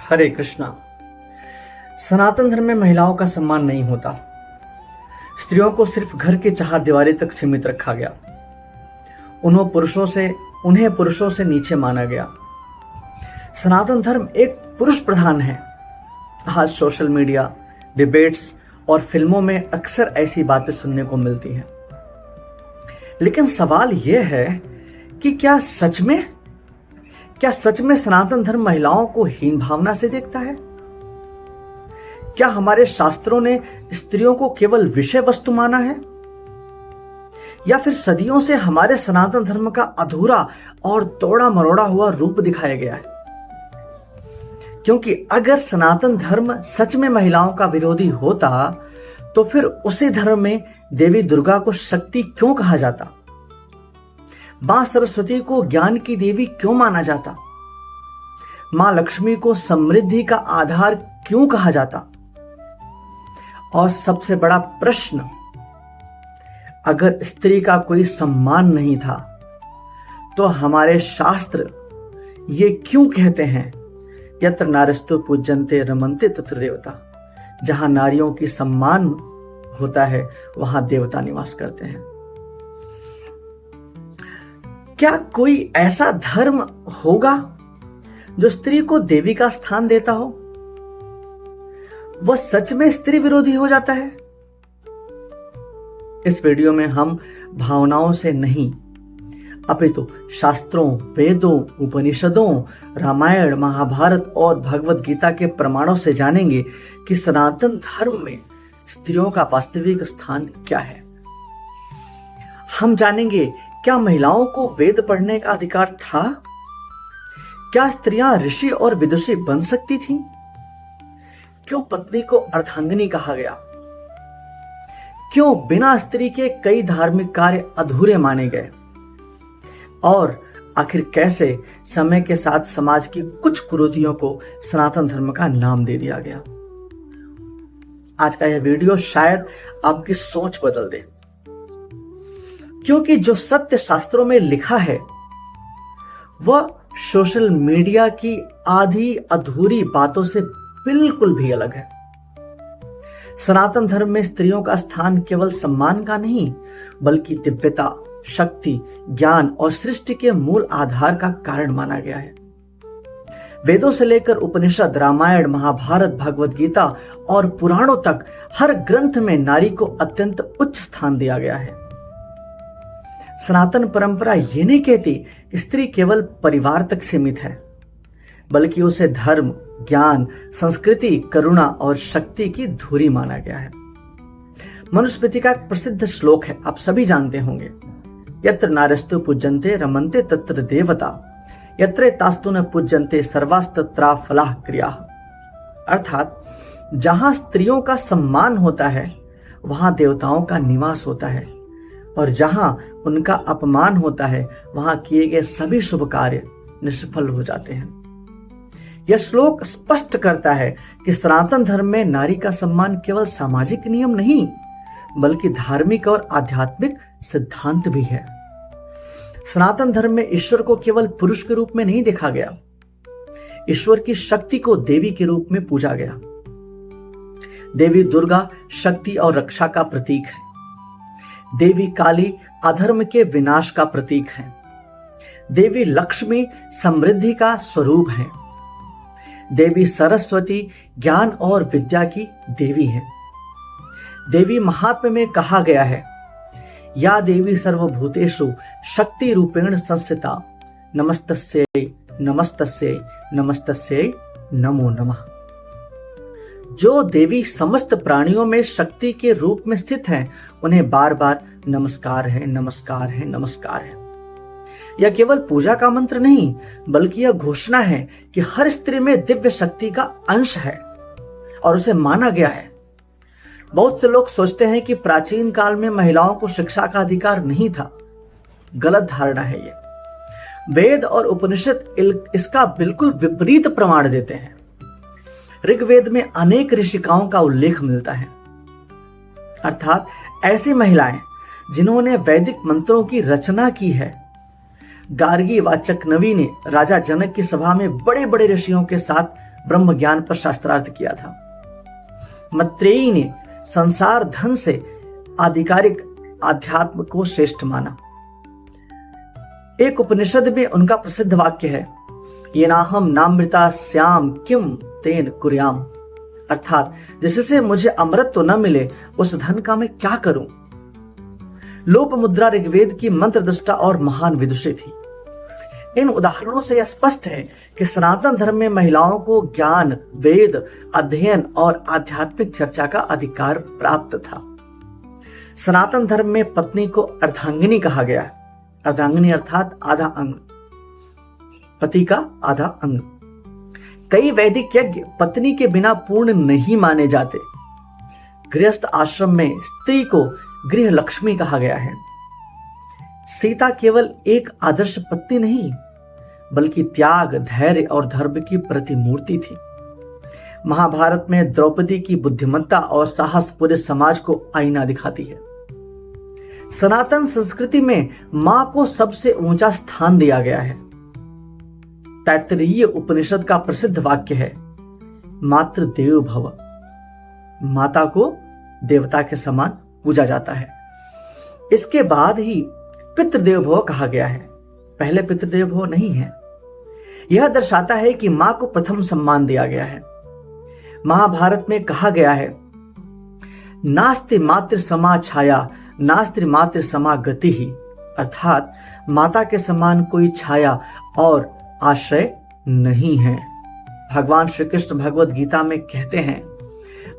हरे कृष्णा। सनातन धर्म में महिलाओं का सम्मान नहीं होता। स्त्रियों को सिर्फ घर की चारदीवारी तक सीमित रखा गया। उन्हें पुरुषों से नीचे माना गया। सनातन धर्म एक पुरुष प्रधान है। आज सोशल मीडिया, डिबेट्स और फिल्मों में अक्सर ऐसी बातें सुनने को मिलती हैं। लेकिन सवाल यह है कि क्या सच में सनातन धर्म महिलाओं को हीन भावना से देखता है? क्या हमारे शास्त्रों ने स्त्रियों को केवल विषय वस्तु माना है, या फिर सदियों से हमारे सनातन धर्म का अधूरा और तोड़ा मरोड़ा हुआ रूप दिखाया गया है? क्योंकि अगर सनातन धर्म सच में महिलाओं का विरोधी होता तो फिर उसी धर्म में देवी दुर्गा को शक्ति क्यों कहा जाता? मां सरस्वती को ज्ञान की देवी क्यों माना जाता? मां लक्ष्मी को समृद्धि का आधार क्यों कहा जाता? और सबसे बड़ा प्रश्न, अगर स्त्री का कोई सम्मान नहीं था तो हमारे शास्त्र ये क्यों कहते हैं, यत्र नार्यस्तु पूज्यन्ते रमन्ते तत्र देवता। जहां नारियों की सम्मान होता है वहां देवता निवास करते हैं। क्या कोई ऐसा धर्म होगा जो स्त्री को देवी का स्थान देता हो? वह सच में स्त्री विरोधी हो जाता है? इस वीडियो में हम भावनाओं से नहीं, अपितु शास्त्रों, वेदों, उपनिषदों, रामायण, महाभारत और भगवत गीता के प्रमाणों से जानेंगे कि सनातन धर्म में स्त्रियों का वास्तविक स्थान क्या है। हम जानेंगे, क्या महिलाओं को वेद पढ़ने का अधिकार था? क्या स्त्रियां ऋषि और विदुषी बन सकती थीं? क्यों पत्नी को अर्धांगिनी कहा गया? क्यों बिना स्त्री के कई धार्मिक कार्य अधूरे माने गए? और आखिर कैसे समय के साथ समाज की कुछ कुरीतियों को सनातन धर्म का नाम दे दिया गया? आज का यह वीडियो शायद आपकी सोच बदल दे, क्योंकि जो सत्य शास्त्रों में लिखा है वह सोशल मीडिया की आधी अधूरी बातों से बिल्कुल भी अलग है। सनातन धर्म में स्त्रियों का स्थान केवल सम्मान का नहीं, बल्कि दिव्यता, शक्ति, ज्ञान और सृष्टि के मूल आधार का कारण माना गया है। वेदों से लेकर उपनिषद, रामायण, महाभारत, भगवत गीता और पुराणों तक हर ग्रंथ में नारी को अत्यंत उच्च स्थान दिया गया है। सनातन परंपरा ये नहीं कहती कि स्त्री केवल परिवार तक सीमित है, बल्कि उसे धर्म, ज्ञान, संस्कृति, करुणा और शक्ति की धुरी माना गया है। मनुस्मृति का एक प्रसिद्ध श्लोक है, आप सभी जानते होंगे, यत्र नार्यस्तु पूज्यन्ते रमन्ते तत्र देवता, यत्रे तास्तु न पूज्यन्ते सर्वास्तत्रा फलाः क्रियाः। अर्थात जहां स्त्रियों का सम्मान होता है वहां देवताओं का निवास होता है, और जहां उनका अपमान होता है वहां किए गए सभी शुभ कार्य निष्फल हो जाते हैं। यह श्लोक स्पष्ट करता है कि सनातन धर्म में नारी का सम्मान केवल सामाजिक नियम नहीं, बल्कि धार्मिक और आध्यात्मिक सिद्धांत भी है। सनातन धर्म में ईश्वर को केवल पुरुष के रूप में नहीं देखा गया, ईश्वर की शक्ति को देवी के रूप में पूजा गया। देवी दुर्गा शक्ति और रक्षा का प्रतीक है। देवी काली अधर्म के विनाश का प्रतीक है। देवी लक्ष्मी समृद्धि का स्वरूप है। देवी सरस्वती ज्ञान और विद्या की देवी है। देवी महात्म्य में कहा गया है, या देवी सर्वभूतेषु शक्ति रूपेण संस्थिता, नमस्तस्यै नमस्तस्यै नमस्तस्यै नमो नमः। जो देवी समस्त प्राणियों में शक्ति के रूप में स्थित हैं, उन्हें बार बार नमस्कार है, नमस्कार है, नमस्कार है। यह केवल पूजा का मंत्र नहीं, बल्कि यह घोषणा है कि हर स्त्री में दिव्य शक्ति का अंश है और उसे माना गया है। बहुत से लोग सोचते हैं कि प्राचीन काल में महिलाओं को शिक्षा का अधिकार नहीं था। गलत धारणा है ये। वेद और उपनिषद इसका बिल्कुल विपरीत प्रमाण देते हैं। ऋग्वेद में अनेक ऋषिकाओं का उल्लेख मिलता है, अर्थात ऐसी महिलाएं जिन्होंने वैदिक मंत्रों की रचना की है। गार्गी व चकनवी ने राजा जनक की सभा में बड़े बड़े ऋषियों के साथ ब्रह्म ज्ञान पर शास्त्रार्थ किया था। मैत्रेयी ने संसार धन से आधिकारिक आध्यात्म को श्रेष्ठ माना। एक उपनिषद में उनका प्रसिद्ध वाक्य है, ये नाहम नामृता श्याम किम तेन कुर्याम, अर्थात जिससे मुझे अमृत तो न मिले उस धन का मैं क्या करूं। लोपमुद्रा ऋग्वेद की मंत्र दृष्टा और महान विदुषी थी। इन उदाहरणों से यह स्पष्ट है कि सनातन धर्म में महिलाओं को ज्ञान, वेद अध्ययन और आध्यात्मिक चर्चा का अधिकार प्राप्त था। सनातन धर्म में पत्नी को अर्धांगिनी कहा गया है। अर्धांगिनी अर्थात आधा अंग, पति का आधा अंग। कई वैदिक यज्ञ पत्नी के बिना पूर्ण नहीं माने जाते। गृहस्थ आश्रम में स्त्री को गृह लक्ष्मी कहा गया है। सीता केवल एक आदर्श पत्नी नहीं, बल्कि त्याग, धैर्य और धर्म की प्रतिमूर्ति थी। महाभारत में द्रौपदी की बुद्धिमत्ता और साहस पूरे समाज को आईना दिखाती है। सनातन संस्कृति में मां को सबसे ऊंचा स्थान दिया गया है। तैत्तिरीय उपनिषद का प्रसिद्ध वाक्य है, मातृ देव भव। माता को देवता के समान पूजा जाता है। इसके बाद ही पितृदेव भव कहा गया है, पहले पितृदेव भव नहीं है। यह दर्शाता है कि मां को प्रथम सम्मान दिया गया है। महाभारत में कहा गया है, नास्ति मातृ समा छाया नास्ति मातृ समा गति ही, अर्थात माता के समान कोई छाया और आश्रय नहीं है। भगवान श्री कृष्ण भगवद गीता में कहते हैं,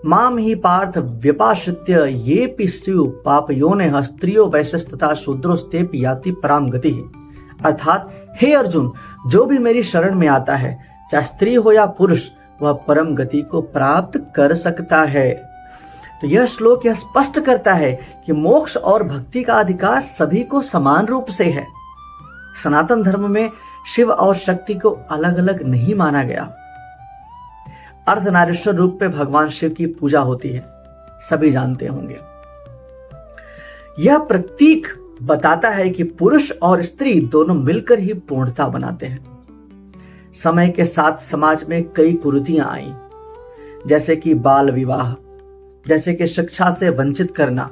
माम ही पार्थ व्यपाश्रित्य ये पिस्यु पापयोने स्त्रियो वैश्यस्तथा शूद्रोस्तेप याति पराम गति ही, अर्थात हे अर्जुन, जो भी मेरी शरण में आता है, चाहे स्त्री हो या पुरुष, वह परम गति को प्राप्त कर सकता है। तो यह श्लोक यह स्पष्ट करता है कि मोक्ष और भक्ति का अधिकार सभी को समान रूप से है। सनातन धर्म में शिव और शक्ति को अलग अलग नहीं माना गया। अर्धनारीश्वर रूप में भगवान शिव की पूजा होती है, सभी जानते होंगे। यह प्रतीक बताता है कि पुरुष और स्त्री दोनों मिलकर ही पूर्णता बनाते हैं। समय के साथ समाज में कई कुरीतियां आई, जैसे कि बाल विवाह, जैसे कि शिक्षा से वंचित करना,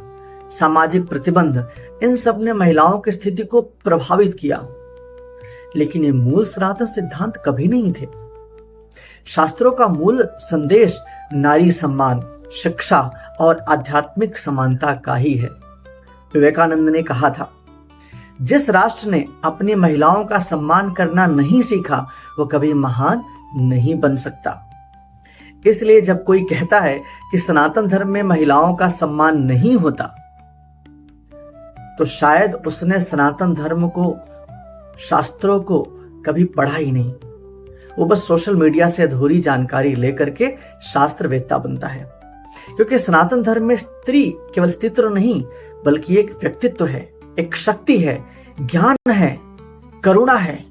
सामाजिक प्रतिबंध, इन सब ने महिलाओं की स्थिति को प्रभावित किया। लेकिन ये मूल सनातन सिद्धांत कभी नहीं थे। शास्त्रों का मूल संदेश नारी सम्मान, शिक्षा और आध्यात्मिक समानता का ही है। विवेकानंद ने कहा था, जिस राष्ट्र ने अपनी महिलाओं का सम्मान करना नहीं सीखा, वो कभी महान नहीं बन सकता। इसलिए जब कोई कहता है कि सनातन धर्म में महिलाओं का सम्मान नहीं होता, तो शायद उसने सनातन धर्म को, शास्त्रों को कभी पढ़ा ही नहीं। वो बस सोशल मीडिया से अधूरी जानकारी लेकर के शास्त्र वेत्ता बनता है। क्योंकि सनातन धर्म में स्त्री केवल अस्तित्व नहीं, बल्कि एक व्यक्तित्व है, एक शक्ति है, ज्ञान है, करुणा है,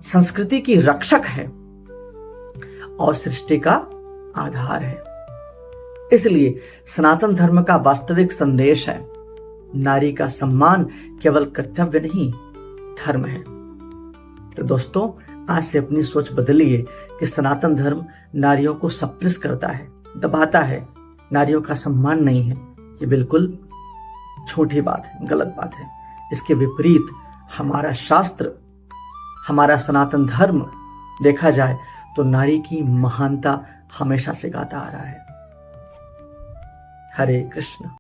संस्कृति की रक्षक है और सृष्टि का आधार है। इसलिए सनातन धर्म का वास्तविक संदेश है, नारी का सम्मान केवल कर्तव्य नहीं, धर्म है। तो दोस्तों, आज से अपनी सोच बदलिए कि सनातन धर्म नारियों को सप्रेस करता है, दबाता है, नारियों का सम्मान नहीं है। ये बिल्कुल छोटी बात है, गलत बात है। इसके विपरीत हमारा शास्त्र, हमारा सनातन धर्म देखा जाए तो नारी की महानता हमेशा से गाता आ रहा है। हरे कृष्ण।